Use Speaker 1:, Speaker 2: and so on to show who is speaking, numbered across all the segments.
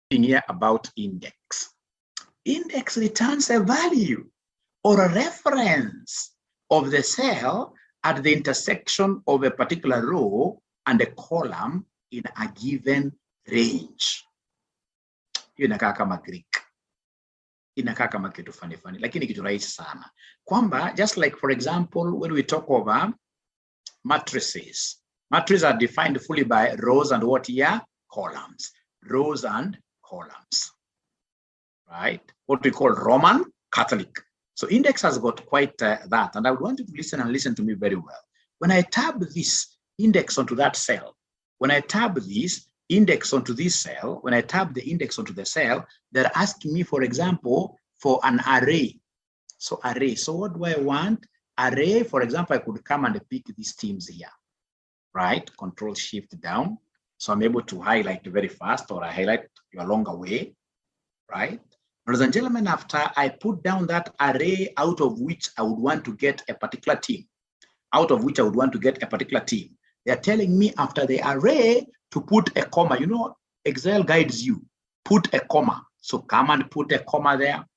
Speaker 1: here about index. Index returns a value or a reference of the cell at the intersection of a particular row and a column in a given range. Hiyo inakaa kama Greek. Inakaa kama kitu funny, lakini kitu rahisi sana. Kwamba, just like for example, when we talk over matrices, matrices are defined fully by rows and what here? Columns. Rows and columns. Right? What we call Roman Catholic. So index has got quite that. And I would want you to listen to me very well. When I tab this index onto that cell, when I tab this index onto this cell, when I tab the index onto the cell, they're asking me, for example, for an array. So array. So what do I want? Array, for example, I could come and pick these teams here, right? Control Shift down. So I'm able to highlight very fast, or I highlight a longer way, right? Ladies and gentlemen, after I put down that array out of which I would want to get a particular team, they're telling me after the array to put a comma. You know, Excel guides you. Put a comma. So come and put a comma there.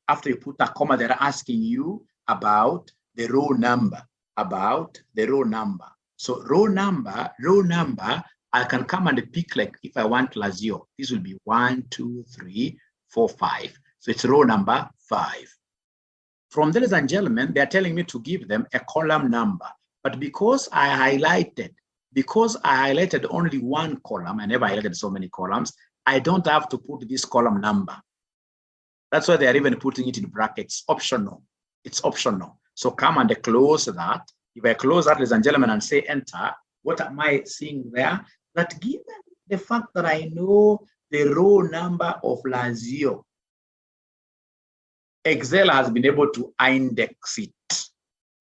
Speaker 1: After you put a comma, they're asking you about the row number. So row number, I can come and pick, like if I want Lazio, this will be 1, 2, 3, 4, 5. So it's row number 5. From there, ladies and gentlemen, they're telling me to give them a column number. But because I highlighted only one column, I never highlighted so many columns, I don't have to put this column number. That's why they're even putting it in brackets, optional. It's optional. So come and close that. If I close that, ladies and gentlemen, and say enter, what am I seeing there? That given the fact that I know the row number of Lazio, Excel has been able to index it.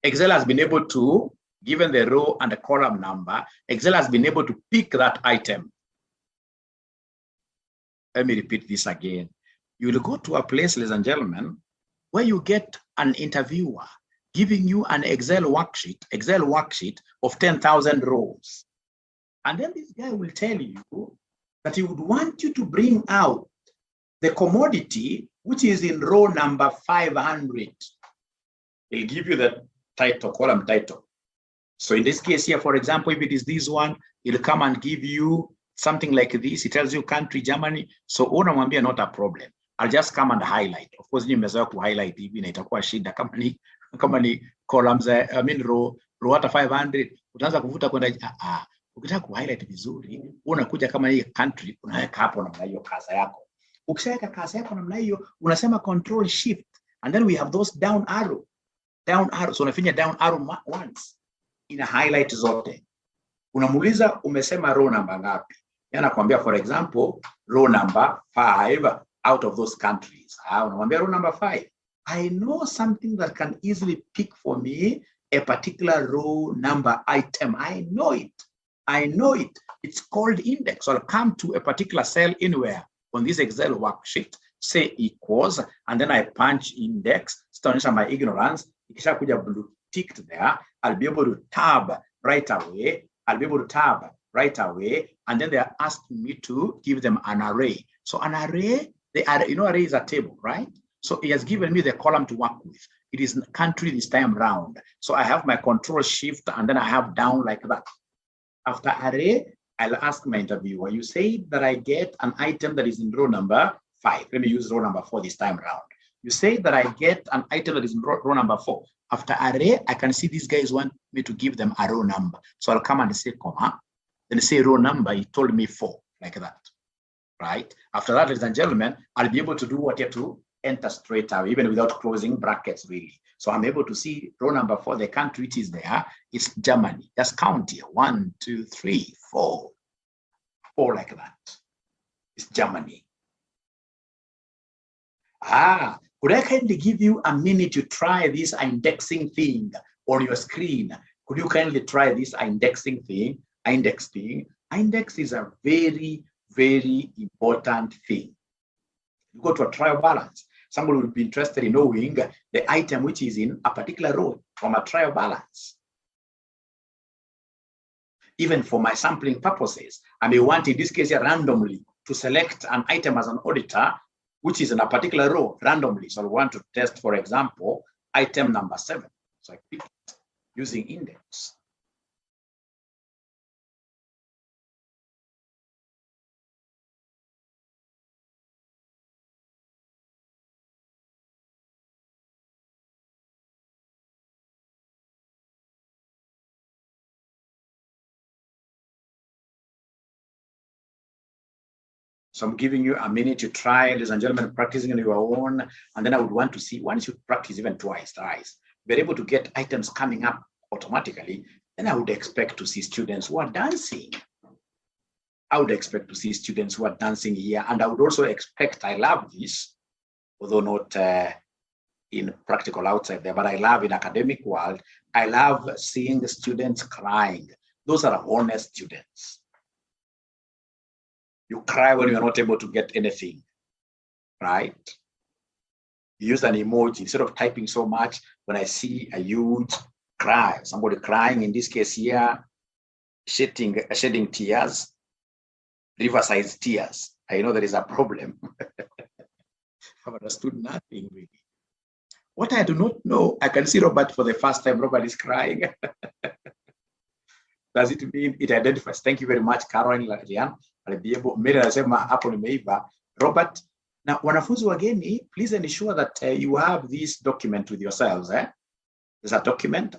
Speaker 1: Excel has been able to, given the row and the column number, Excel has been able to pick that item. Let me repeat this again. You will go to a place, ladies and gentlemen, where you get an interviewer giving you an Excel worksheet of 10,000 rows. And then this guy will tell you that he would want you to bring out the commodity which is in row number 500. He'll give you the title, column title. So in this case here, for example, if it is this one, he'll come and give you something like this. He tells you country, Germany. So unamwambia not a problem. I'll just come and highlight. Of course, nimezoea ku highlight hivi na itakuwa shida kama ni columns, I mean row hata 500, utaanza kuvuta kwenda ukitaka ku highlight vizuri, unakuja kama hii country, unaweka hapo namna hiyo kaza yako. Ukishaweka kaza yako namna hiyo, unasema control shift, and then we have those down arrow. So unafinya down arrow once, ina highlight zote. Unamuuliza umesema row number ngapi? Yana kuambia for example, row number 5 out of those countries. Unamwambia row number 5. I know something that can easily pick for me a particular row number item. I know it. It's called index. So I'll come to a particular cell anywhere on this Excel worksheet, say equals, and then I punch index, stanisha my ignorance. Ikisha kuja blue ticked there, I'll be able to tab right away. And then they're asking me to give them an array. So an array, array is a table, right? So it has given me the column to work with. It is country this time round. So I have my control shift, and then I have down like that. After array, I'll ask my interviewer, you say that I get an item that is in row number 5. Let me use row number 4 this time round. You say that I get an item that is in row number 4. After array, I can see these guys want me to give them a row number. So I'll come and say comma, then say row number, he told me 4, like that, right? After that, ladies and gentlemen, I'll be able to do what you have to enter straight away, even without closing brackets, really. So I'm able to see row number 4, the country it is there, it's Germany. Just count here, 1, 2, 3, 4, 4 like that. It's Germany. Could I kindly give you a minute to try this indexing thing on your screen? Could you kindly try this indexing thing? Index is a very, very important thing. You go to a trial balance. Somebody will be interested in knowing the item which is in a particular row from a trial balance. Even for my sampling purposes, I may want, in this case, randomly to select an item as an auditor, which is in a particular row randomly. So I want to test, for example, item number 7. So I pick it using index. So I'm giving you a minute to try, ladies and gentlemen, practicing on your own. And then I would want to see, once you practice even twice, you're able to get items coming up automatically. Then I would expect to see students who are dancing. I would expect to see students who are dancing here. And I would also expect, I love this, although not in practical outside there, but I love in academic world, I love seeing the students crying. Those are honest students. You cry when you're not able to get anything, right? You use an emoji instead of typing so much. When I see a huge cry, somebody crying, in this case here, shedding tears, riverside tears, I know there is a problem. I've understood nothing really. What I do not know, I can see Robert for the first time. Robert is crying. Does it mean it identifies? Thank you very much, Caroline Larian. Robert, now wanafunzi wageni, please ensure that you have this document with yourselves. There's a document,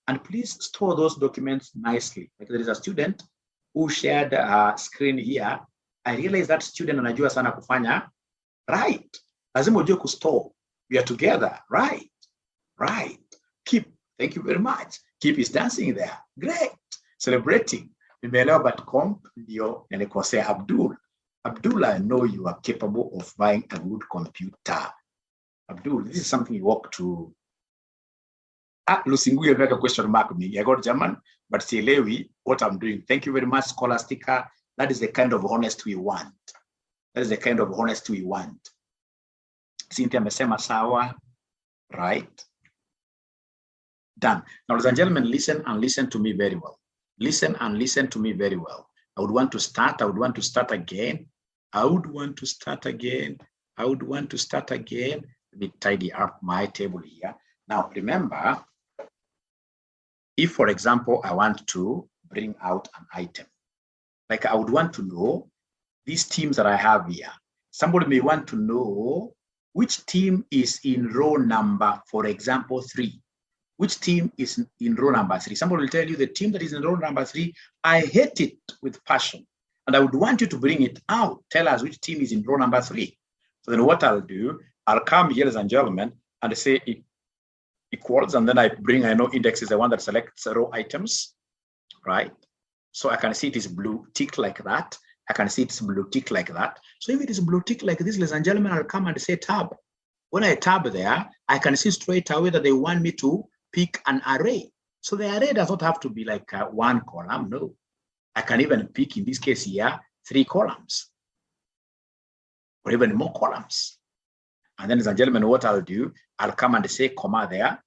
Speaker 1: and please store those documents nicely. Like there is a student who shared a screen here. I realize that student anajua sana kufanya. Right. Lazima ujue kustore. We are together. Right. Keep. Thank you very much. Keep is dancing there. Great. Celebrating. Nimeelewa, but comp ndio nilikosea. Abdul, I know you are capable of buying a good computer. Abdul, this is something you walk to. Lusingu, you make a question mark me. I got German, but sielewi what I'm doing. Thank you very much, Scholastica. That is the kind of honest we want. Cynthia amesema sawa. Right. Done. Now, ladies and gentlemen, listen and listen to me very well. Listen and listen to me very well. I would want to start again. Let me tidy up my table here. Now, remember, if, for example, I want to bring out an item, like I would want to know these teams that I have here. Somebody may want to know which team is in row number, for example, 3. Which team is in row number 3? Somebody will tell you the team that is in row number 3, I hate it with passion. And I would want you to bring it out. Tell us which team is in row number 3. So then what I'll do, I'll come here, ladies and gentlemen, and say it equals, and then I know index is the one that selects row items, right? So I can see it is blue tick like that. So if it is blue tick like this, ladies and gentlemen, I'll come and say tab. When I tab there, I can see straight away that they want me to pick an array. So the array does not have to be like one column, no. I can even pick, in this case here, 3 columns or even more columns. And then, ladies and gentlemen, what I'll do, I'll come and say comma there,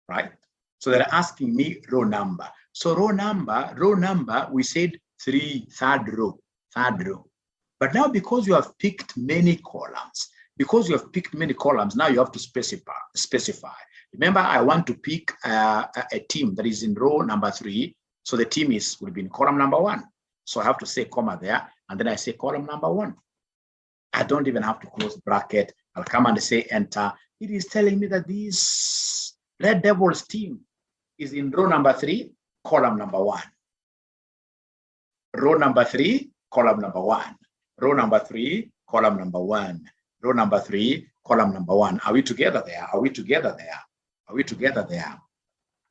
Speaker 1: right? So they're asking me row number. So row number, we said 3, third row. But now because you have picked many columns, now you have to specify. Remember, I want to pick a team that is in row number 3. So the team will be in column number 1. So I have to say comma there, and then I say column number 1. I don't even have to close bracket. I'll come and say enter. It is telling me that this Red Devils team is in row number 3, column number 1. Row number 3, column number 1. Row number 3, column number 1. Row number 3, column number 1. Are we together there?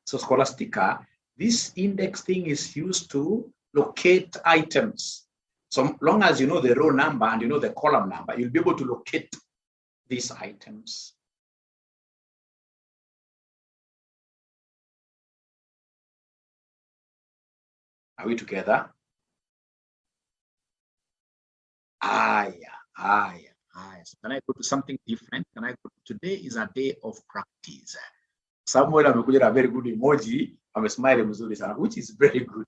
Speaker 1: So Scholastica, this index thing is used to locate items. So long as you know the row number and you know the column number, you'll be able to locate these items. Are we together? So can I go to something different? Today is a day of practice. Someone amekuja a very good emoji, amesmile mzuri sana, which is very good.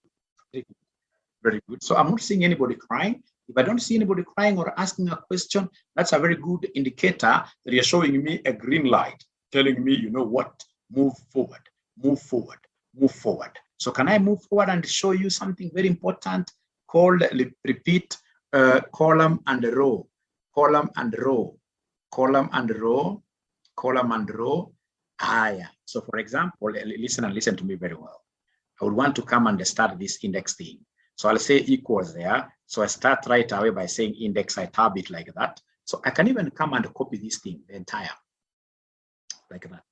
Speaker 1: Very good. So I'm not seeing anybody crying. If I don't see anybody crying or asking a question, that's a very good indicator that you're showing me a green light, telling me, you know what, move forward, move forward, move forward. So can I move forward and show you something very important called, repeat, column and row, column and row, column and row, column and row. Yeah. So for example, listen and listen to me very well. I would want to come and start this index thing. So I'll say equals there. So I start right away by saying index, I tab it like that. So I can even come and copy this thing, the entire, like that,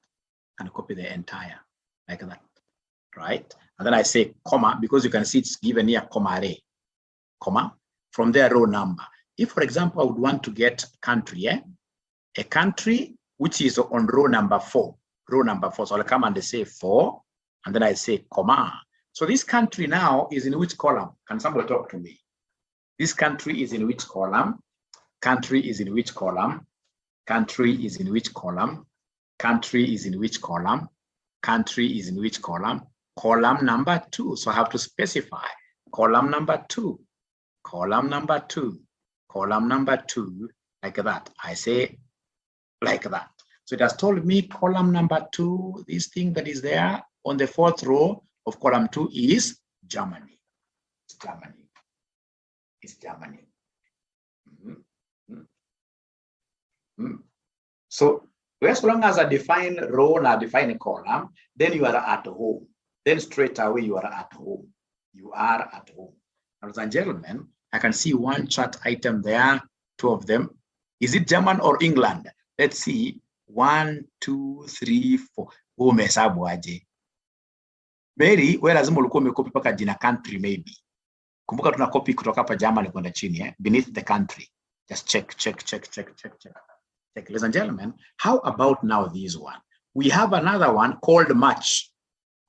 Speaker 1: and copy the entire, like that, right? And then I say comma, because you can see it's given here, comma array, comma, from there row number. If, for example, I would want to get country, a country which is on row number 4, row number 4. So I'll come and say 4, and then I say comma. So this country now is in which column? Can somebody talk to me? This country is in which column? Country is in which column? Country is in which column? Country is in which column? Country is in which column? Column number 2. So I have to specify column number 2, column number 2, column number 2, like that. I say like that. So it has told me column number 2, this thing that is there on the 4th row of column 2 is Germany. It's Germany. It's Germany. So as long as I define row and I define a column, then you are at home. Then straight away you are at home. You are at home. Ladies and gentlemen, I can see one chart item there, 2 of them. Is it German or England? Let's see. 1, 2, 3, 4. Umehesabu aje? Mary, wewe lazima ulikuwa umekopi paka jina country maybe. Kumbuka tuna copy kutoka hapa Germany kwenda chini, beneath the country. Just check. Ladies and gentlemen, how about now this one? We have another one called match.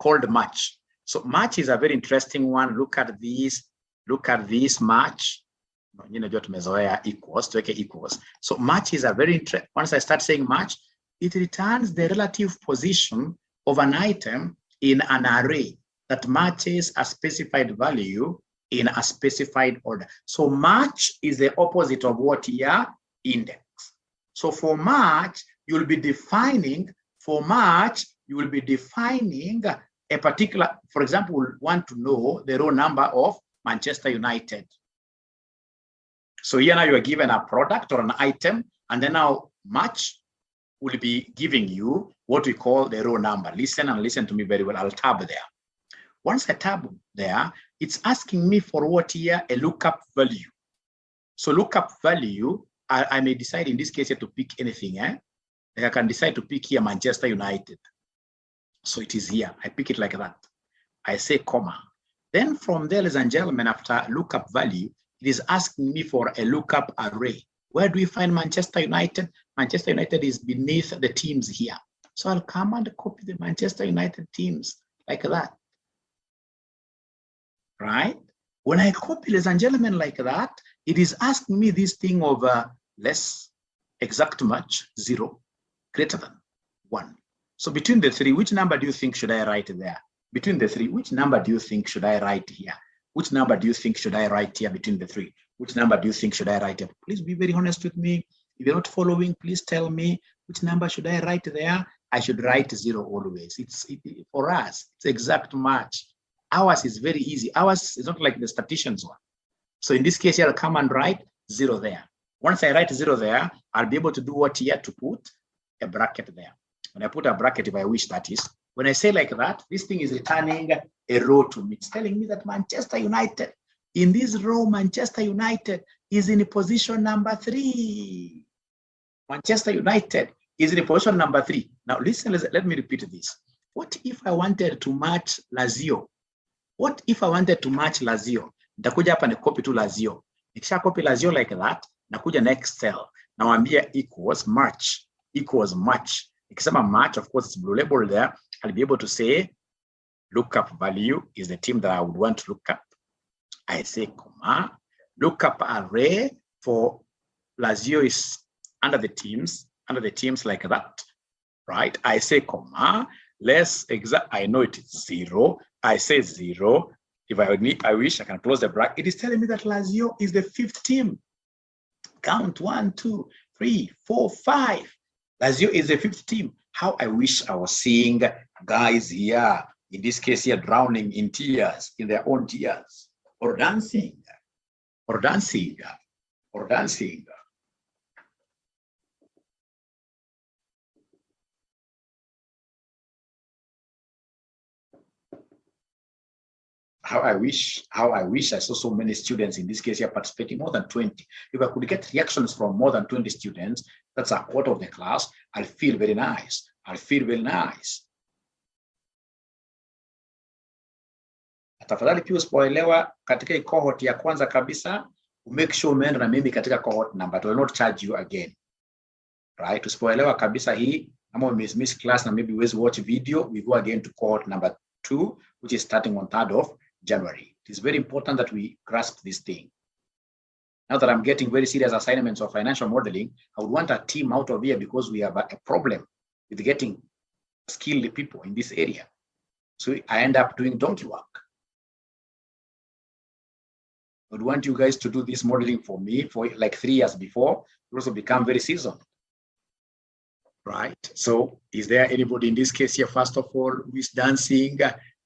Speaker 1: Called match. So match is a very interesting one. Look at this. Look at this match. Equals, equals. So match is a very interesting. Once I start saying match, it returns the relative position of an item in an array that matches a specified value in a specified order. So match is the opposite of what here? Index. So for match, you'll be defining, a particular, for example, we'll want to know the row number of Manchester United. So here now you are given a product or an item, and then now match will be giving you what we call the row number. Listen and listen to me very well. I'll tab there. Once I tab there, it's asking me for what here? A lookup value. So lookup value, I may decide in this case here to pick anything. Like I can decide to pick here Manchester United. So it is here. I pick it like that. I say comma. Then from there, ladies and gentlemen, after lookup value, it is asking me for a lookup array. Where do we find Manchester United? Manchester United is beneath the teams here. So I'll come and copy the Manchester United teams like that. Right? When I copy, ladies and gentlemen, like that, it is asking me this thing of less, exact match, 0, greater than 1. So between the 3, which number do you think should I write there? Between the 3, which number do you think should I write here? Which number do you think should I write here between the 3? Which number do you think should I write here? Please be very honest with me. If you're not following, please tell me which number should I write there. I should write 0 always. For us, it's exact match. Ours is very easy. Ours is not like the statisticians one. So in this case, here I'll come and write 0 there. Once I write 0 there, I'll be able to do what here? To put a bracket there. When I put a bracket, if I wish, that is. When I say like that, this thing is returning a row to me. It's telling me that Manchester United, in this row, Manchester United is in position number 3. Manchester United is in position number 3. Now listen, let me repeat this. What if I wanted to match Lazio? What if I wanted to match Lazio? Nitakuja hapa ni copy to Lazio. Nikisha copy Lazio like that, nakuja next cell. Nawaambia equals match. Ikisema match, of course, it's blue label there. I'll be able to say lookup value is the team that I would want to look up. I say comma. Lookup array for Lazio is under the teams like that, right? I say comma. Less exact. I know it is 0. I say 0. If I wish I can close the bracket. It is telling me that Lazio is the 5th team. Count 1, 2, 3, 4, 5. Lazio is the 5th team. How I wish I was seeing guys here, in this case here, drowning in tears, in their own tears, or dancing, or dancing, or dancing. How I wish I saw so many students in this case here participating, more than 20. If I could get reactions from more than 20 students, that's a quarter of the class, I'll feel very nice. I'll feel very nice. Tafadhali pia usipoelewa katika cohort ya kwanza kabisa, make sure umeenda na mimi katika cohort number, I will not charge you again. Right? Usipoelewa kabisa hii, ama miss class na maybe always watch video, we go again to cohort number 2, which is starting on 3rd of January. It is very important that we grasp this thing. Now that I'm getting very serious assignments of financial modeling, I would want a team out of here because we have a problem with getting skilled people in this area. So I end up doing donkey work. I would want you guys to do this modeling for me for like 3 years before you also become very seasoned. Right? So is there anybody in this case here, first of all, who is dancing?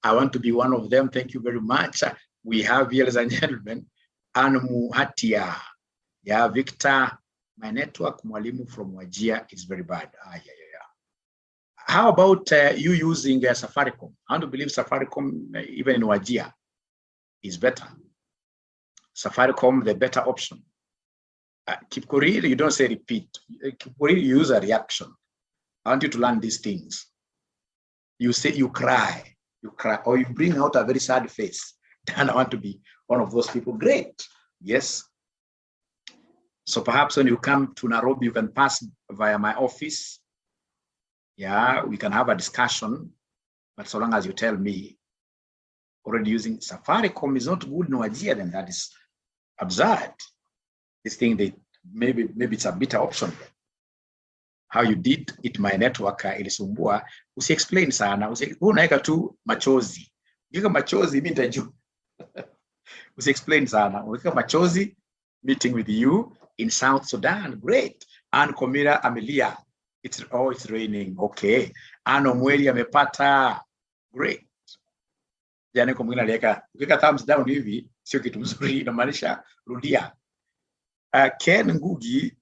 Speaker 1: I want to be one of them. Thank you very much. We have here, ladies and gentlemen, Anu Hatia. Yeah, Victor, my network, Mwalimu from Wajia is very bad. Yeah. How about you using Safaricom? I want to believe Safaricom, even in Wajia, is better. Safaricom, the better option. Kipkorir, you don't say repeat. Kipkorir, you use a reaction. I want you to learn these things. You say you cry, or you bring out a very sad face. And I want to be one of those people. Great. Yes. So perhaps when you come to Nairobi, you can pass via my office. Yeah, we can have a discussion. But so long as you tell me already using Safaricom is not good in Wajia, then that is absurd. This thing, maybe it's a better option. How you did it, my network ilisumbua. Usi explain sana. Unaweka tu machozi. Ukika machozi, mimi nitajua. Usi explain sana. Ukika machozi, meeting with you in South Sudan. Great. Ann Komira Amelia. It's raining. Okay. Ann Omweli amepata. Great. Jana kwa mwingine aliweka. Ukika thumbs down hivi, sio kitu mzuri, inamaanisha rudia. Ken Ngugi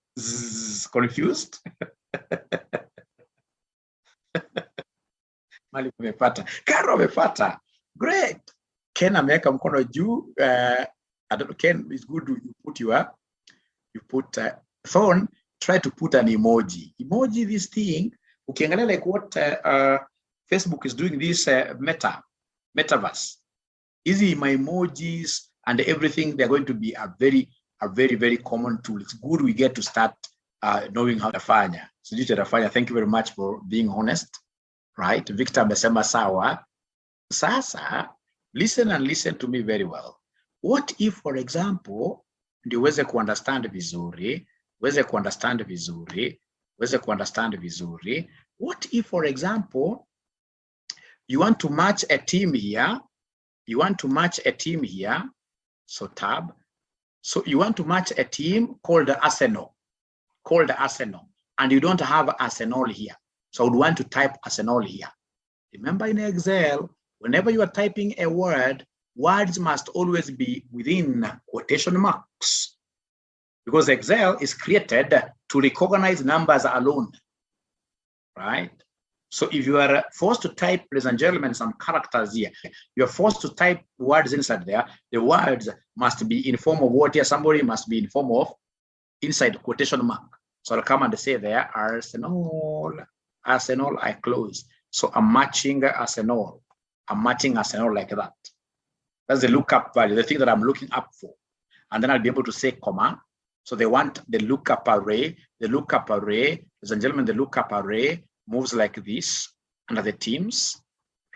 Speaker 1: confused. Mali amepata. Karo amepata. Great. Ken ameweka mkono juu. I don't know, Ken, it's good you put phone, try to put an emoji. Emoji, this thing, ukiangalia like what Facebook is doing, this metaverse. Easy, my emojis and everything, they're going to be a very, very common tool. It's good we get to start knowing how to fanya. So thank you very much for being honest. Right? Victor amesema sawa. Sasa, listen to me very well. What if, for example, ndio uweze kuunderstand vizuri, what if, for example, you want to match a team here, so tab, so you want to match a team called Arsenal, and you don't have Arsenal here. So I would want to type Arsenal here. Remember in Excel, whenever you are typing a word, words must always be within quotation marks, because Excel is created to recognize numbers alone, right? So if you are forced to type, ladies and gentlemen, some characters here, you are forced to type words inside there. The words must be in form of what here? Somebody must be in form of inside quotation mark. So I'll come and say there, Arsenal, I close. So I'm matching Arsenal. I'm matching Arsenal like that. That's the lookup value, the thing that I'm looking up for. And then I'll be able to say comma. So they want the lookup array. Ladies and gentlemen, the lookup array moves like this under the teams,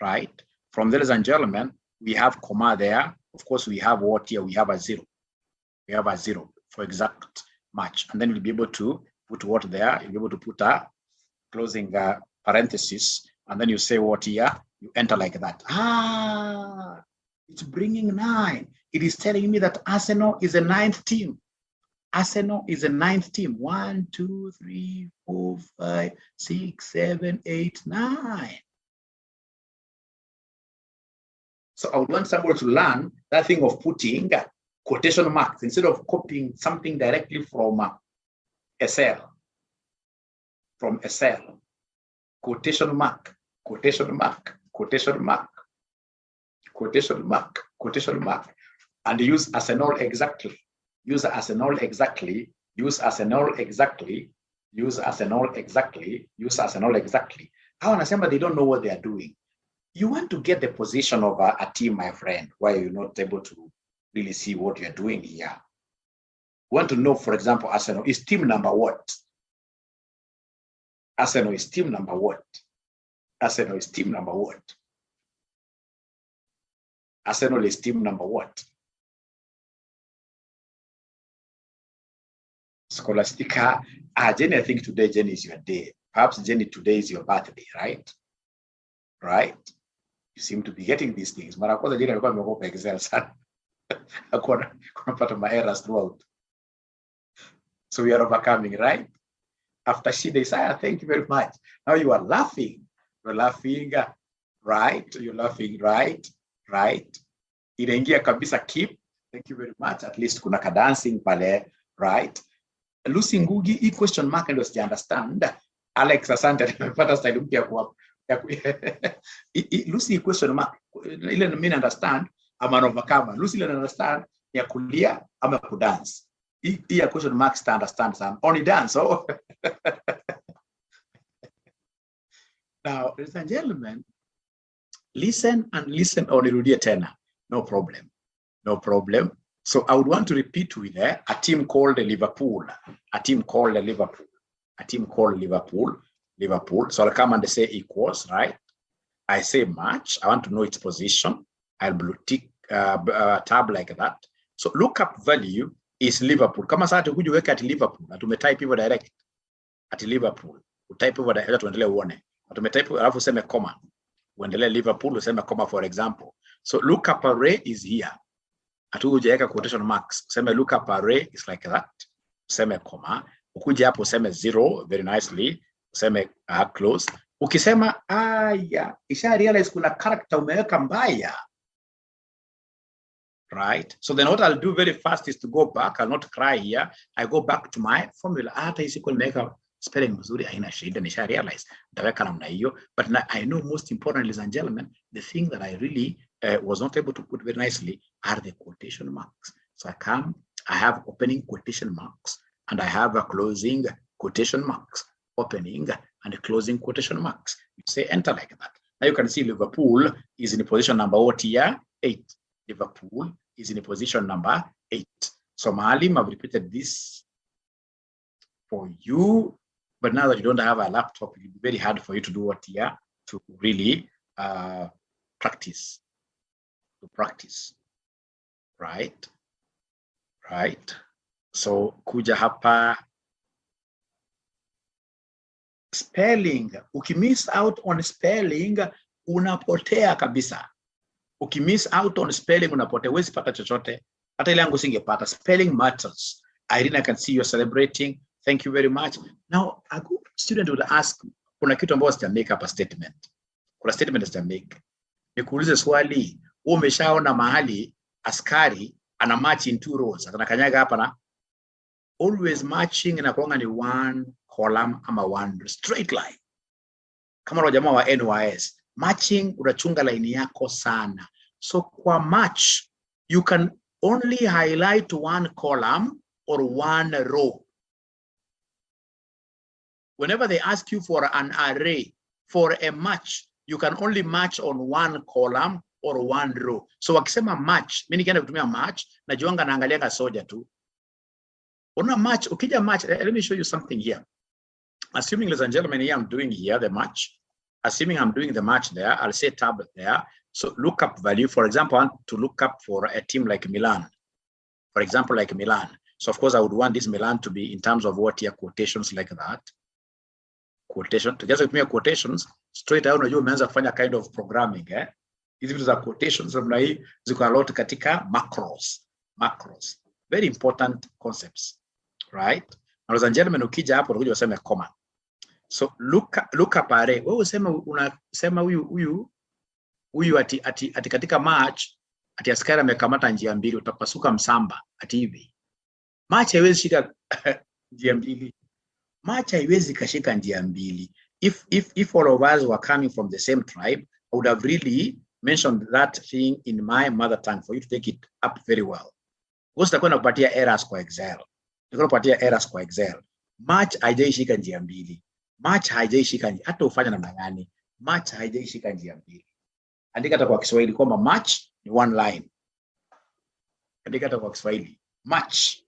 Speaker 1: right? From there, ladies and gentlemen, we have comma there. Of course, we have what here? We have a 0. We have a 0 for exact match. And then we'll be able to put what there. You'll be able to put a closing parenthesis. And then you say what here? You enter like that. It's bringing 9. It is telling me that Arsenal is a 9th team. Arsenal is a 9th team. 1, 2, 3, 4, 5, 6, 7, 8, 9. So I would want somebody to learn that thing of putting quotation marks instead of copying something directly from a cell. From a cell. Quotation mark, quotation mark, quotation mark, quotation mark, quotation mark, and use Arsenal exactly. Use Arsenal exactly, use Arsenal exactly, use Arsenal exactly, use Arsenal exactly. How wanasema they don't know what they are doing. You want to get the position of a team, my friend, where you're not able to really see what you're doing here. You want to know, for example, Arsenal is team number what? Arsenal is team number what? Arsenal is team number what? Arsenal is team number what? Scholastica. Jenny, I think today, Jenny, is your day. Perhaps, Jenny, today is your birthday, right? Right? You seem to be getting these things. Mara kwanza Jenny alikuwa ameogopa Excel sana. Kuna pata my errors throughout. So we are overcoming, right? After she decided, thank you very much. Now you are laughing. You're laughing, right? You're laughing, right? Right? Inaingia kabisa, keep. Thank you very much. At least kuna ka dancing pale, right? Lucy Ngugi, hii question mark ndio sija understand. Alex, asante, nimepata style mpya kwa Lucy question mark. Ile mimi understand, ama overcome. Lucy ile understand ya kulia ama kudance. Hii ya question mark sta understand sana. Only dance, oh. Now, ladies and gentlemen, listen and listen or nirudie tena. No problem. No problem. So I would want to repeat with a team called Liverpool. A team called Liverpool. A team called Liverpool. Liverpool. So I'll come and say equals, right? I say match. I want to know its position. I'll blue tick tab like that. So lookup value is Liverpool. Kama sasa tukujuweka at Liverpool. Na tumetype hivyo direct. At Liverpool. Utype hivyo direct tuendelee uone. Na tumetype alafu useme comma. Uendelee Liverpool useme comma, for example. So lookup array is here. Atujaweka quotation marks. Useme lookup array is like that. Useme comma. Ukuje hapo useme 0 very nicely. Useme close. Ukisema aya, isha realize kuna character umeweka mbaya. Right? So then what I'll do very fast is to go back. I'll not cry here. I go back to my formula. Hata isiko nimeweka spelling mzuri haina shida, nisha realize. Ndaweka namna hiyo. But I know most important, ladies and gentlemen, the thing that I really was not able to put very nicely are the quotation marks. So I have opening quotation marks and I have a closing quotation marks. Opening and closing quotation marks. You say enter like that. Now you can see Liverpool is in position number what here? 8. Liverpool is in position number 8. So Maalim, I've repeated this for you, but now that you don't have a laptop, it'll be very hard for you to do what here, to really practice. To practice. Right? Right? So kuja hapa. Spelling, ukimiss out on spelling, unapotea kabisa. Ukimiss out on spelling, unapotea. Huwezi pata chochote. Hata ile yangu singepata. Spelling matters. Irene, I can see you're celebrating. Thank you very much. Now, a good student would ask, kuna kitu ambacho sija make up a statement. Kuna statement sija make. Nikuulize swali, umeshaona mahali askari ana march in 2 rows. Atanakanyaga hapa na always marching inakuanga ni 1 column ama 1 straight line. Kama wale jamaa wa NYS, marching unachunga line yako sana. So kwa march, you can only highlight 1 column or 1 row. Whenever they ask you for an array, for a match, you can only match on 1 column or 1 row. So wakisema match, mimi nikienda kutumia match, najiwanga naangalianga soja tu. Una match, ukija match, let me show you something here. Assuming, ladies and gentlemen, here I'm doing here the match. Assuming I'm doing the match there, I'll say tab there. So look up value. For example, I want to look up for a team like Milan. For example, like Milan. So of course, I would want this Milan to be in terms of what here, quotations like that. Quotation. To just with me quotations, straight out, you umeanza kufanya kind of programming. Hizi vitu za quotations namna hii ziko a lot katika macros. Very important concepts, right? Ladies and gentlemen, ukija hapo unakuja useme comma. So look up array. Wewe unasema huyu ati katika March ati askari amekamata njia mbili, utapasuka msamba ati hivi. March haiwezi shika njia mbili. March haiwezi kashika njia mbili. If all of us were coming from the same tribe, I would have really mentioned that thing in my mother tongue for you to take it up very well. Because takuwa nakupatia errors kwa Excel. March haijaishika njia mbili. March haijaishika njia, hata ufanya namna gani. March haijaishika njia mbili. Andika hata kwa Kiswahili kwamba March ni one line. Andika hata kwa Kiswahili. March.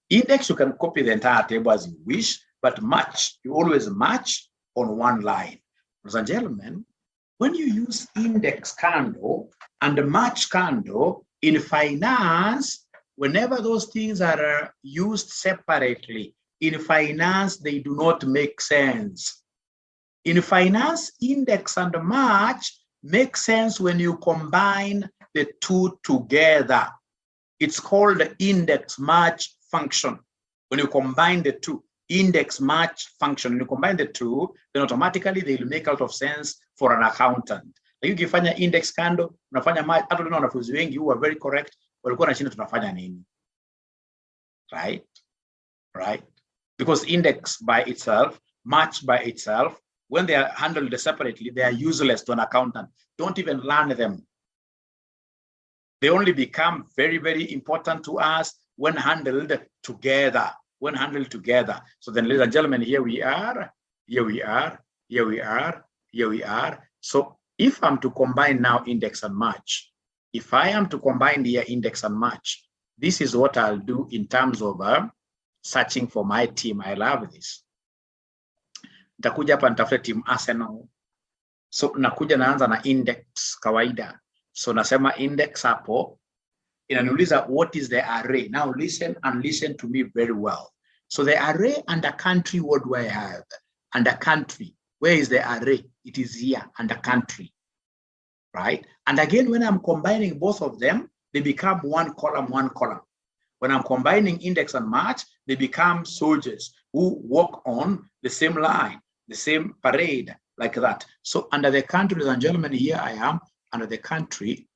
Speaker 1: Index, you can copy the entire table as you wish, but match, you always match on one line. Ladies and gentlemen, when you use index candle and match candle in finance, whenever those things are used separately, in finance, they do not make sense. In finance, index and match make sense when you combine the two together. It's called the index match function. When you combine the two, index match function, when you combine the two, then automatically they will make out of sense for an accountant. Like ukifanya index candle, unafanya match, hata tuna wanafunzi wengi who are very correct, walikuwa wanashinda tunafanya nini? Right? Because index by itself, match by itself, when they are handled separately, they are useless to an accountant. Don't even learn them. They only become very, very important to us when handled together. So then, ladies and gentlemen, here we are. So if I'm to combine now index and match, if I am to combine here index and match, this is what I'll do in terms of searching for my team. I love this. Nitakuja hapa nitafute team Arsenal. So nakuja naanza na index kawaida. So nasema index hapo. Inaniuliza what is the array. Now listen and listen to me very well. So the array under country, what do I have? Under country, where is the array? It is here under country, right? And again, when I'm combining both of them, they become one column. When I'm combining index and match, they become soldiers who walk on the same line, the same parade, like that. So under the country, ladies and gentlemen, here I am under the country.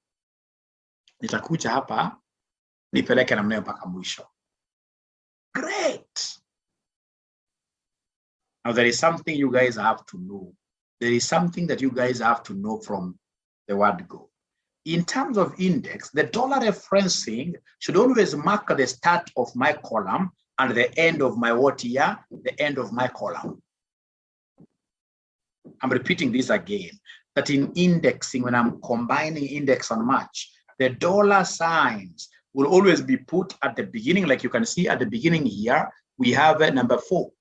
Speaker 1: Nitakuja hapa nipeleke namna mpaka mwisho. Great. Now there is something you guys have to know. There is something that you guys have to know from the word go. In terms of index, the dollar referencing should always mark the start of my column and the end of my what here? The end of my column. I'm repeating this again, that in indexing, when I'm combining index and match, the dollar signs will always be put at the beginning. Like you can see at the beginning here, we have a number 4.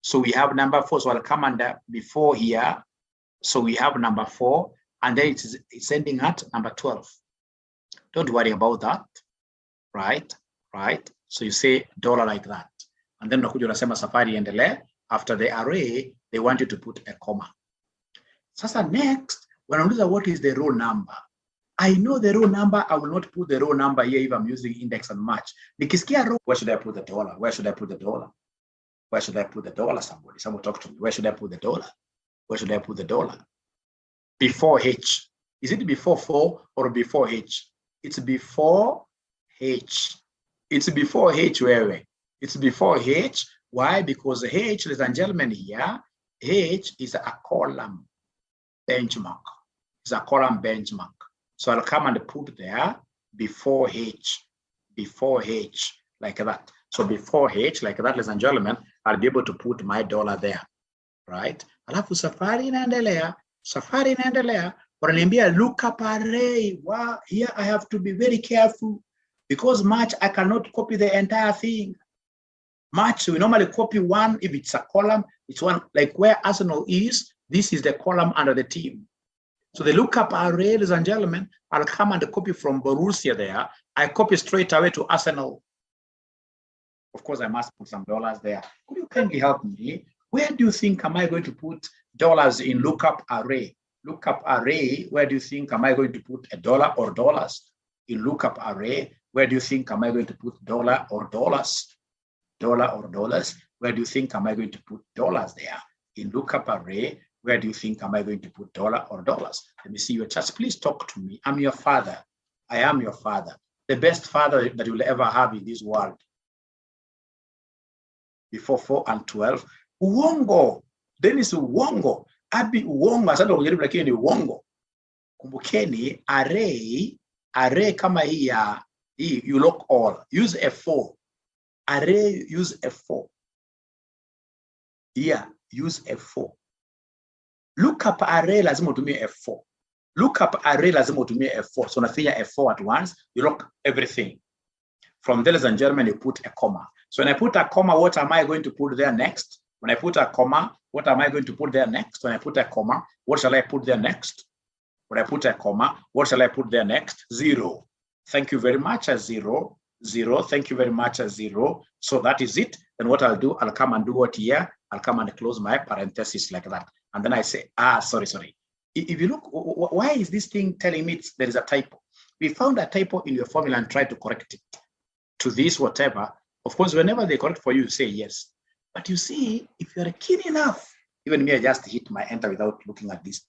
Speaker 1: So we have number 4. So I'll come under before here. So we have number 4, and then it's ending at number 12. Don't worry about that, right? So you say dollar like that. And then nakuja unasema safari endelee. After the array, they want you to put a comma. Sasa next, when I know what is the row number, I know the row number. I will not put the row number here if I'm using index and match. Nikisikia row, where should I put the dollar? Where should I put the dollar? Where should I put the dollar? Someone talk to me. Where should I put the dollar? Where should I put the dollar? Before H. Is it before 4 or before H? It's before H. It's before H, where? It's before H. Why? Because H, ladies and gentlemen, here, H is a column benchmark. It's a column benchmark. So I'll come and put there before H, like that. So before H, like that, ladies and gentlemen, I'll be able to put my dollar there, right? Alafu safari inaendelea, wananiambia look up array. Wow, here I have to be very careful because match, I cannot copy the entire thing. Match, we normally copy one. If it's a column, it's one, like where Arsenal is, this is the column under the team. So the lookup array, ladies and gentlemen, I'll come and copy from Borussia there. I copy straight away to Arsenal. Of course, I must put some dollars there. Could you kindly help me? Where do you think am I going to put dollars in lookup array? lookup array, where do you think am I going to put a dollar or dollars? In lookup array, where do you think am I going to put dollar or dollars? Dollar or dollars, where do you think am I going to put dollars there? In lookup array, where do you think am I going to put dollar or dollars? Let me see your chats. Please talk to me. I'm your father. I am your father. The best father that you'll ever have in this world. Before 4 and 12. Uongo. Dennis uongo. Abi uongo. Asante kujaribu lakini ni uongo. Kumbukeni, array kama hii you lock all. Use F4. Array, use F4. Yeah, use F4. Lookup array lazima utumie F4. Lookup array lazima utumie F4. So unafinya F4 at once, you lock everything. From there, ladies and gentlemen, you put a comma. So when I put a comma, what am I going to put there next? When I put a comma, what am I going to put there next? When I put a comma, what shall I put there next? When I put a comma, what shall I put there next? 0. Thank you very much, 0. 0. Thank you very much, 0. So that is it. Then what I'll do, I'll come and do what here? I'll come and close my parenthesis like that. And then I say, sorry. If you look, why is this thing telling me there is a typo? We found a typo in your formula and tried to correct it to this, whatever. Of course, whenever they correct for you, say yes. But you see, if you're keen enough, even me, I just hit my enter without looking at this.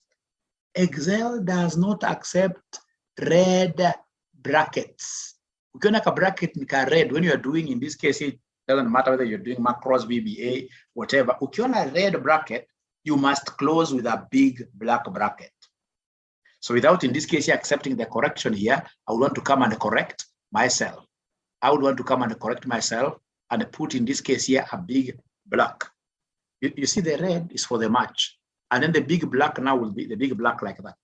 Speaker 1: Excel does not accept red brackets. Ukiona bracket ni red, when you are doing, in this case, it doesn't matter whether you're doing macros, VBA, whatever. Ukiona red bracket, you must close with a big black bracket. So without, in this case, accepting the correction here, I would want to come and correct myself. I would want to come and correct myself and put, in this case here, a big black. You see the red is for the match. And then the big black now will be the big black like that.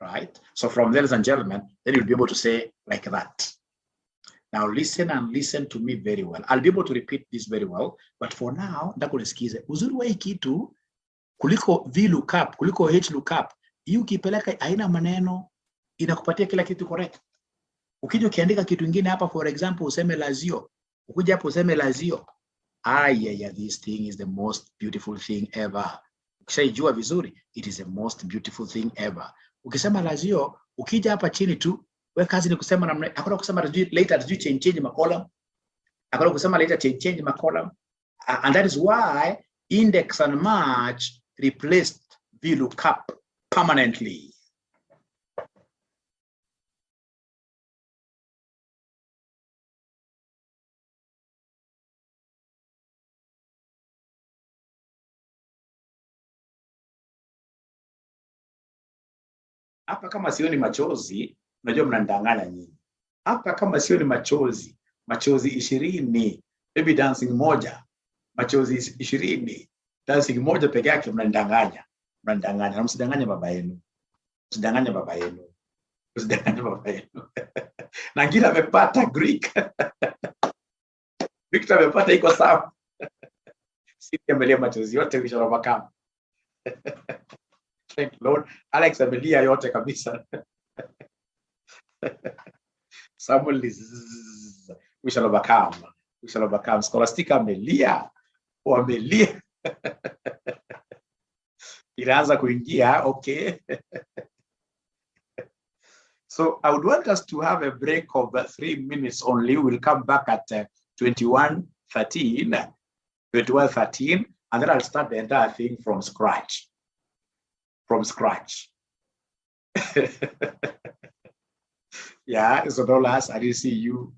Speaker 1: Right? So from there, ladies and gentlemen, then you'll be able to say like that. Now listen and listen to me very well. I'll be able to repeat this very well, but for now, ndakunisikize. Uzuri wa hii kitu, kuliko VLOOKUP, kuliko HLOOKUP, hii ukipeleka haina maneno, inakupatia kila kitu correct. Ukija ukiandika kitu kingine hapa, for example, useme lazio. Ukija hapo useme lazio. This thing is the most beautiful thing ever. Ukishaijua vizuri, it is the most beautiful thing ever. Ukisema lazio, ukija hapa chini tu, we kazi ni kusema namna, hakuna kusema later change my column. Hakuna kusema later change my column. And that is why index and match replaced VLOOKUP permanently. Hapa kama sioni machozi, unajua mnandanganya nyinyi. Hapa kama sioni machozi 20, maybe dancing moja, machozi 20, dancing moja peke yake, mnandanganya. Mnandanganya, na msidanganye baba yenu. Msidanganye baba yenu. Msidanganye baba yenu. Na ngila amepata Greek. Victor amepata iko sawa. Sisi amelia machozi yote Bishop Makam. Thank you, Lord. Alex amelia yote kabisa. Samuel is we shall overcome. Scholastica amelia. Wamelia. Iraanza kuingia, okay. So I would want us to have a break of 3 minutes only. We'll come back at 21:13, and then I'll start the entire thing from scratch. Yeah, so dollars, I didn't see you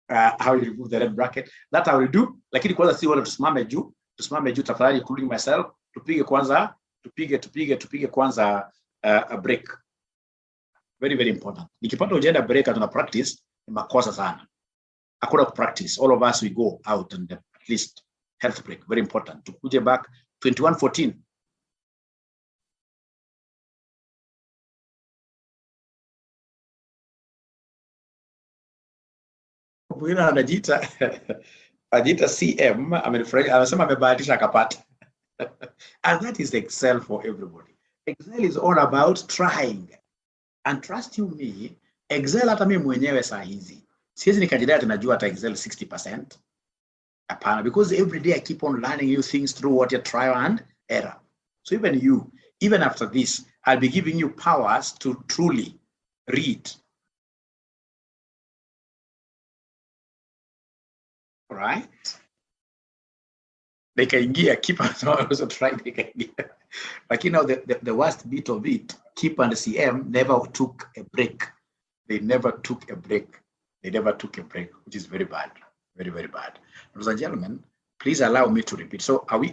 Speaker 1: how you remove the red bracket. That I will do. Lakini kwanza si wala tusimame juu tafadhali, including myself. Tupige kwanza a break. Very, very important. Nikipata ujenda break at practice, ni makosa sana. Hakuna practice. All of us, we go out and at least health break. Very important. Tukuje back 21:14. Mwingine anajiita CM, amesema amebahatisha akapata. And that is Excel for everybody. Excel is all about trying. And trust you me, Excel hata mimi mwenyewe saa hizi siwezi nikajidai tunajua hata Excel 60%. Hapana, because every day I keep on learning new things through what you try and error. So even you, even after this, I'll be giving you powers to truly read. All right? They can gear, keep also trying they can gear. But you know, the worst bit of it, Keep and CM never took a break. They never took a break. They never took a break, which is very bad. Very, very bad. Ladies and gentlemen, please allow me to repeat. So are we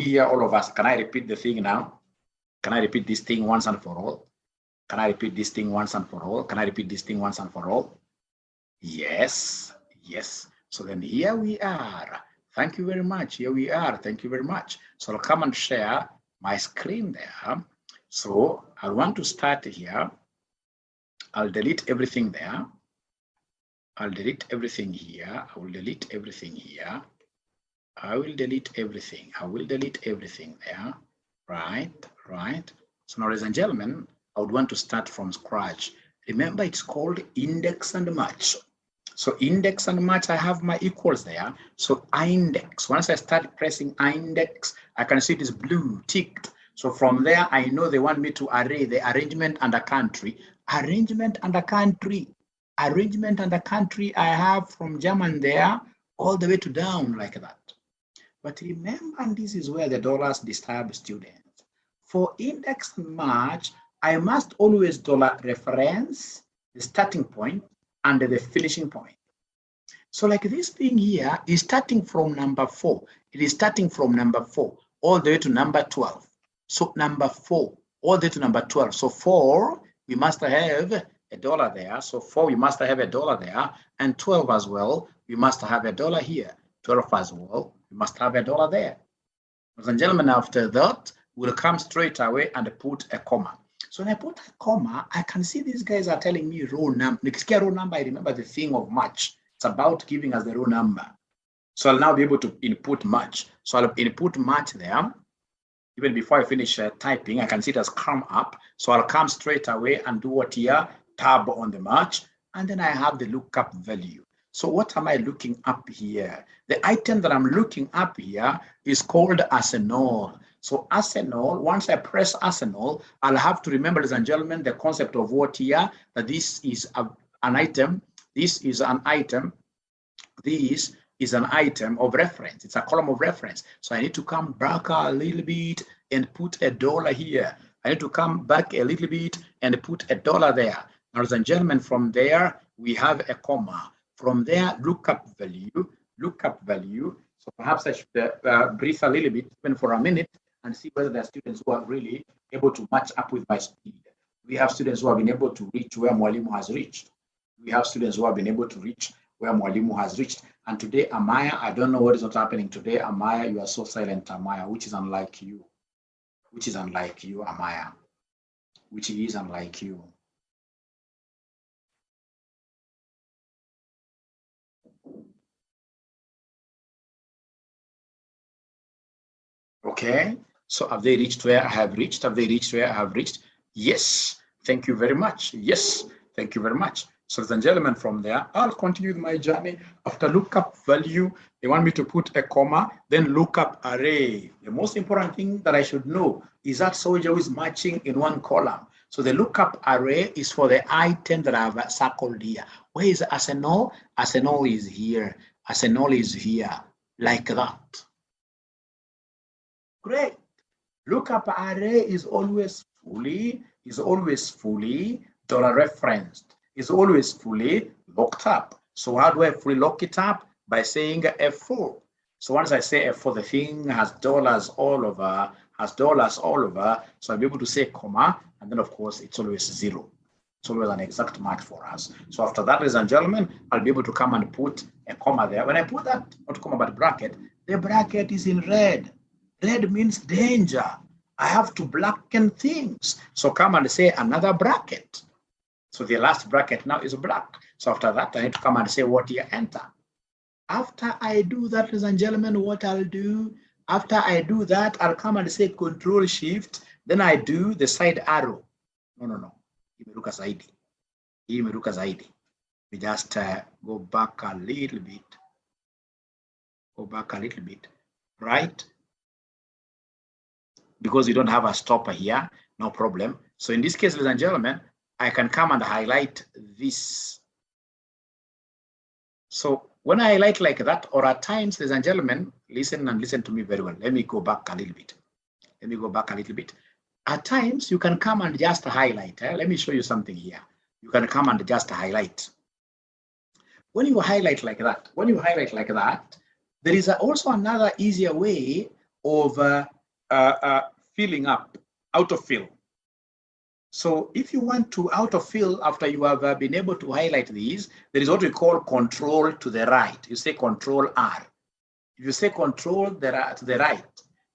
Speaker 1: here, all of us? Can I repeat the thing now? Can I repeat this thing once and for all? Can I repeat this thing once and for all? Can I repeat this thing once and for all? Yes, yes. So then here we are. Thank you very much. Here we are. Thank you very much. So I'll come and share my screen there. So I want to start here. I'll delete everything there. I'll delete everything here. I will delete everything here. I will delete everything. I will delete everything there. Right, right. So now, ladies and gentlemen, I would want to start from scratch. Remember, it's called index and match. So index and match, I have my equals there. So index, once I start pressing index, I can see it is blue ticked. So from there, I know they want me to array the arrangement under country. Arrangement under country. Arrangement under country, I have from German there all the way to down like that. But remember, and this is where the dollars disturb students. For index and match, I must always dollar reference the starting point and the finishing point. So like this thing here is starting from number 4. It is starting from number 4 all the way to number 12. So number 4 all the way to number 12. So 4, we must have a dollar there. So 4, we must have a dollar there. And 12 as well, we must have a dollar here. 12 as well, we must have a dollar there. Ladies and gentlemen, after that, we'll come straight away and put a comma. So when I put a comma, I can see these guys are telling me row number. Nikisikia row number, I remember the thing of match. It's about giving us the row number. So I'll now be able to input match. So I'll input match there. Even before I finish typing, I can see it has come up. So I'll come straight away and do what here? Tab on the match. And then I have the lookup value. So what am I looking up here? The item that I'm looking up here is called arsenal. So arsenal, once I press arsenal, I'll have to remember, ladies and gentlemen, the concept of what here, that this is an item, this is an item, this is an item of reference. It's a column of reference. So I need to come back a little bit and put a dollar here. I need to come back a little bit and put a dollar there. Ladies and gentlemen, from there, we have a comma. From there, lookup value. So perhaps I should breathe a little bit, even for a minute, and see whether there are students who are really able to match up with my speed. We have students who have been able to reach where Mwalimu has reached. We have students who have been able to reach where Mwalimu has reached. And today, Amaya, I don't know what is not happening today. Amaya, you are so silent, Amaya, which is unlike you. Which is unlike you, Amaya. Which is unlike you. Okay, so have they reached where I have reached? Have they reached where I have reached? Yes, thank you very much. Yes, thank you very much. So ladies and gentlemen, from there, I'll continue with my journey. After lookup value, they want me to put a comma, then lookup array. The most important thing that I should know is that soldier is matching in one column. So the lookup array is for the item that I've circled here. Where is arsenal? Arsenal is here. Arsenal is here, like that. Great. Lookup array is always fully dollar referenced, is always fully locked up. So how do I fully lock it up? By saying F4. So once I say F4, the thing has dollars all over, So I'll be able to say comma, and then of course it's always 0. It's always an exact match for us. So after that, ladies and gentlemen, I'll be able to come and put a comma there. When I put that, not comma, but bracket, the bracket is in red. Red means danger. I have to blacken things. So come and say another bracket. So the last bracket now is black. So after that, I need to come and say what here, enter. After I do that, ladies and gentlemen, what I'll do, after I do that, I'll come and say Control Shift. Then I do the side arrow. No. Imeruka zaidi. We just go back a little bit. Right? because you don't have a stopper here, no problem. So in this case, ladies and gentlemen, I can come and highlight this. So when I highlight like that, or at times, ladies and gentlemen, listen and listen to me very well. Let me go back a little bit. Let me go back a little bit. At times, you can come and just highlight. Let me show you something here. You can come and just highlight. When you highlight like that, there is also another easier way of filling up, autofill. So if you want to autofill after you have been able to highlight these, there is what we call control to the right. You say control R. If you say control to the right,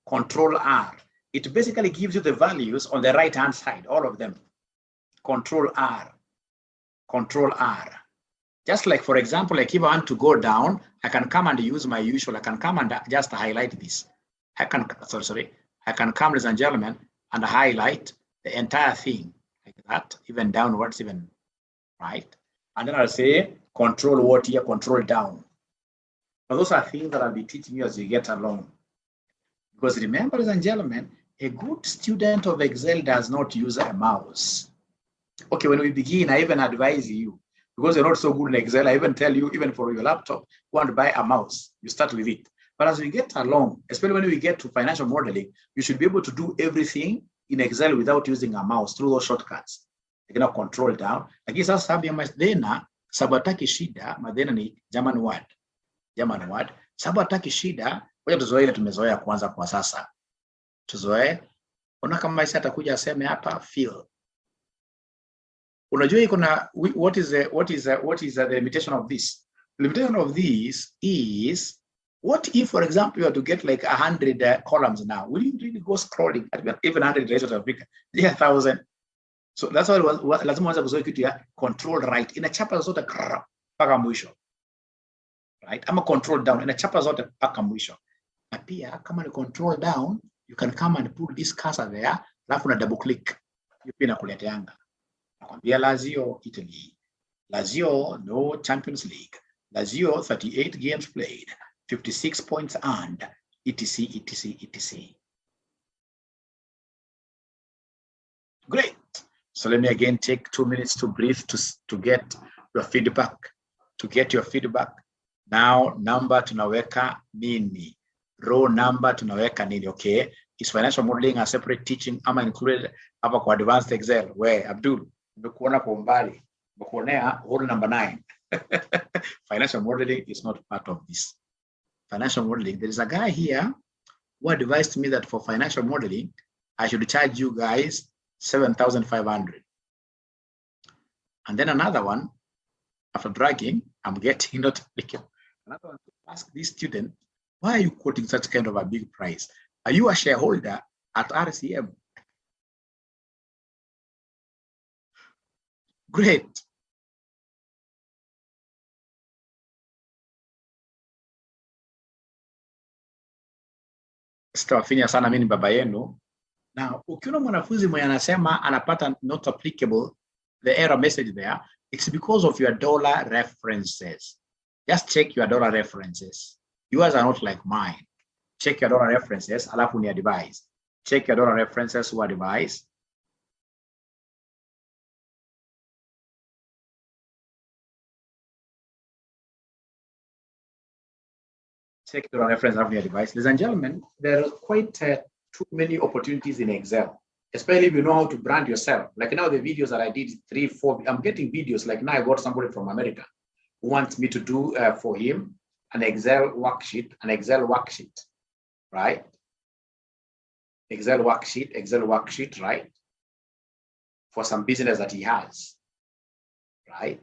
Speaker 1: control R, it basically gives you the values on the right-hand side, all of them. Control R, control R. Just like, for example, like if I want to go down, I can come and use my usual, I can come and just highlight this. I can come, ladies and gentlemen, and highlight the entire thing like that, even downwards, even right. And then I'll say control what here, control down. Now those are things that I'll be teaching you as you get along. Because remember, ladies and gentlemen, a good student of Excel does not use a mouse. Okay, when we begin, I even advise you, because you're not so good in Excel, I even tell you, even for your laptop, you want to buy a mouse, you start with it. But as we get along, especially when we get to financial modeling, you should be able to do everything in Excel without using a mouse through those shortcuts. You can control down. Lakini sasa sababu ya madena, sababu hataki shida, madena ni German word. German word. Sababu hataki shida, ngoja tuzoee ile tumezoea kwanza kwa sasa. Tuzoee. Ona kama sasa atakuja aseme hapa fill. Unajua iko na what is the limitation of this? The limitation of this is, what if, for example, you are to get like 100 columns now? Will you really go scrolling at even 100 rates of bigger? Yeah, 1,000. So that's why lazima uanze kuzoea kitu ya control right. Inachapa zote mpaka mwisho. Right? Ama control down. Inachapa zote mpaka mwisho. Na pia kama ni control down, you can come and put this cursor there, alafu na double click. Hiyo pia inakuleteanga. Nakwambia Lazio Italy. Lazio no Champions League. Lazio 38 games played. 56 points earned, etc., etc., etc. Great. So let me again take 2 minutes to breathe to get your feedback. To get your feedback. Now, number tunaweka nini? Row number tunaweka nini? Okay. Is financial modeling a separate teaching? Am I included hapa kwa advanced Excel? Where Abdul, nimekuona kwa umbali. Nimekuonea rule number 9. Financial modeling is not part of this. Financial modeling, there is a guy here who advised me that for financial modeling, I should charge you guys 7,500. And then another one, after dragging, I'm getting not applicable. Another one to ask this student, why are you quoting such kind of a big price? Are you a shareholder at RCM? Great. Sitawafinya sana, mimi ni baba yenu. Now, ukiona mwanafunzi mwenye anasema anapata not applicable, the error message there, it's because of your dollar references. Just check your dollar references. Yours are not like mine. Check your dollar references, alafu ni advise. Check your dollar references who advise. Check your reference of your device. Ladies and gentlemen, there are quite too many opportunities in Excel, especially if you know how to brand yourself. Like now the videos that I did 3, 4, I'm getting videos like now I got somebody from America who wants me to do for him an Excel worksheet, right? Excel worksheet, right? For some business that he has, right?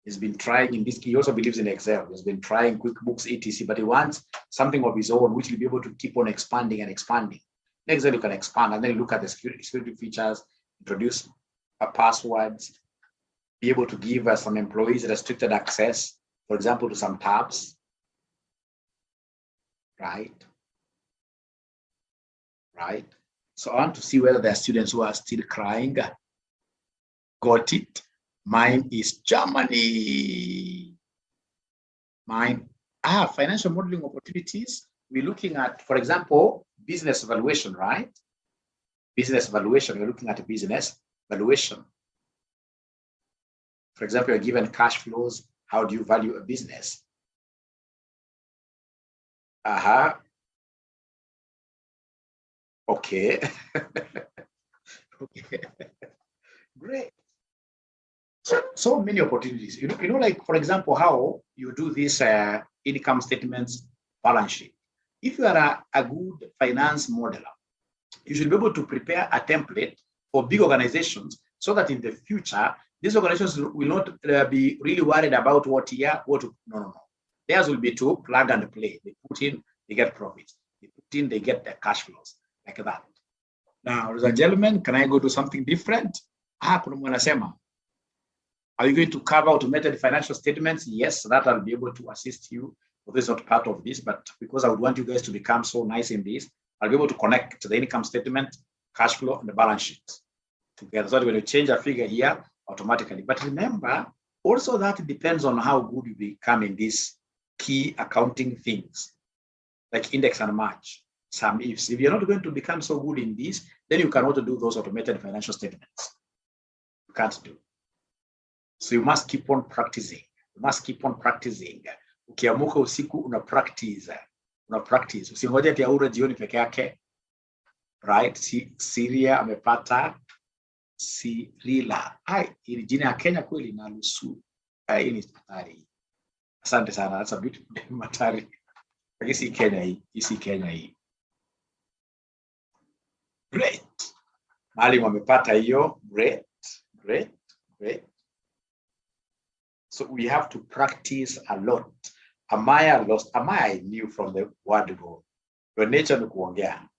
Speaker 1: He's been trying in this, he also believes in Excel. He's been trying QuickBooks, etc., but he wants something of his own, which will be able to keep on expanding and expanding. In Excel, you can expand and then look at the security features, introduce passwords, be able to give some employees restricted access, for example, to some tabs, right? Right? So I want to see whether there are students who are still crying. Got it? Mine is Germany. Mine. Financial modeling opportunities. We're looking at, for example, business evaluation, right? Business valuation, you're looking at a business valuation. For example, you're given cash flows. How do you value a business? Okay. Okay. Great. So many opportunities. You know, like for example, how you do this income statements balance sheet. If you are a good finance modeler, you should be able to prepare a template for big organizations so that in the future, these organizations will not be really worried about what year, no. Theirs will be to plug and play. They put in, they get profits. They put in, they get the cash flows, like that. Now, ladies and gentlemen, can I go to something different? Are you going to cover automated financial statements? Yes, that I'll be able to assist you. Well, this is not part of this, but because I would want you guys to become so nice in this, I'll be able to connect the income statement, cash flow, and the balance sheet together. So that when you change a figure here, automatically. But remember, also that depends on how good you become in these key accounting things, like index and match, some ifs. If you're not going to become so good in this, then you cannot do those automated financial statements. You can't do. So you must keep on practicing. You must keep on practicing. Ukiamuka usiku una practice. Usingoje ati aure jioni peke yake. Right? Syria amepata Sirila. Hili jina ya Kenya kweli na nusu. Hii ni hatari. Asante sana. That's a bit hatari. Lakini si Kenya hii. Si Kenya hii. Great. Mwalimu amepata hiyo. Great. So we have to practice a lot. Amaya lost. Amaya I knew from the word go. Your nature ni kuongea.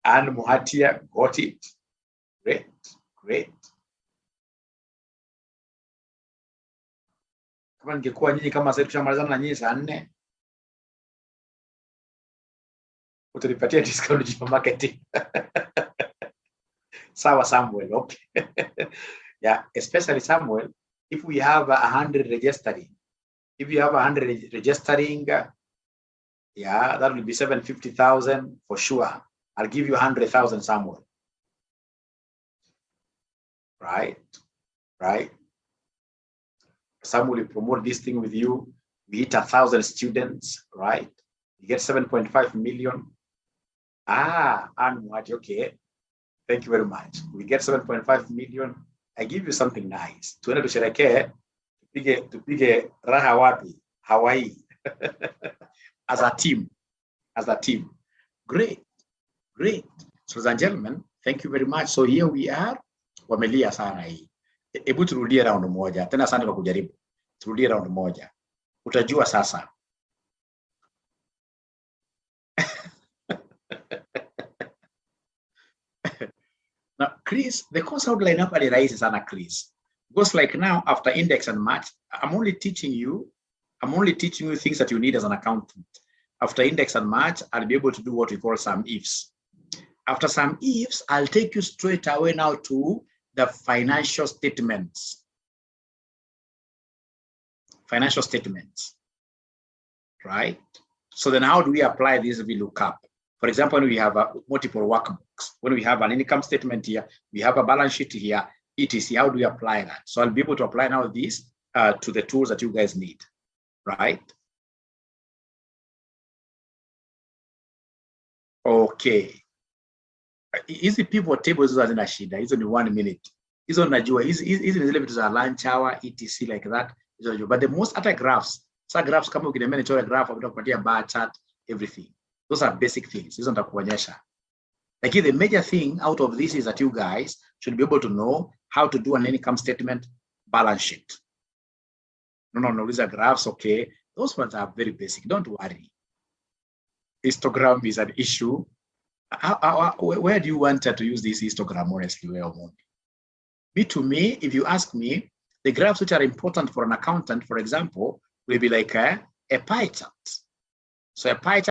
Speaker 1: And Muhatia got it. Great. Kama ningekuwa nyinyi kama sasa tushamalizana na nyinyi saa 4. Utanipatia discount kwa marketing. Sawa Samuel, okay. Yeah, especially Samuel, if we have 100 registering. If you have 100 registering, yeah, that will be 750,000 for sure. I'll give you 100,000, Samuel. Right. Samuel will promote this thing with you. We hit 1,000 students, right? You get 7.5 million. And what? Okay. Thank you very much. We get 7.5 million. I give you something nice. Tuende tusherekee, tupige raha wapi? Hawaii. As a team. Great. So ladies and gentlemen, thank you very much. So here we are. Wamelia sana hii. Hebu turudie round moja. Tena asante kwa kujaribu. Turudie round moja. Utajua sasa. Now, Chris, the course outline hapa ni rahisi sana, Chris. Because like now, after index and match, I'm only teaching you things that you need as an accountant. After index and match, I'll be able to do what we call some ifs. After some ifs, I'll take you straight away now to the financial statements. Right? So then how do we apply this VLOOKUP? For example, when we have multiple workbooks, when we have an income statement here, we have a balance sheet here, etc. How do we apply that? So I'll be able to apply now this to the tools that you guys need, right? Okay. Hizi pivot tables hizo hazina shida. Hizo ni 1 minute. Hizo najua. Hizi ni zile vitu za lunch hour, etc. like that. But the most other graphs, so graphs kama ukiniambia nichore graph, utakupatia bar chart, everything. Those are basic things. Hizo nitakuonyesha. Like the major thing out of this is that you guys should be able to know how to do an income statement balance sheet. No, these are graphs, okay. Those ones are very basic. Don't worry. Histogram is an issue. Where do you want to use this histogram, honestly? To me, if you ask me, the graphs which are important for an accountant, for example, will be like a pie chart. So a pie chart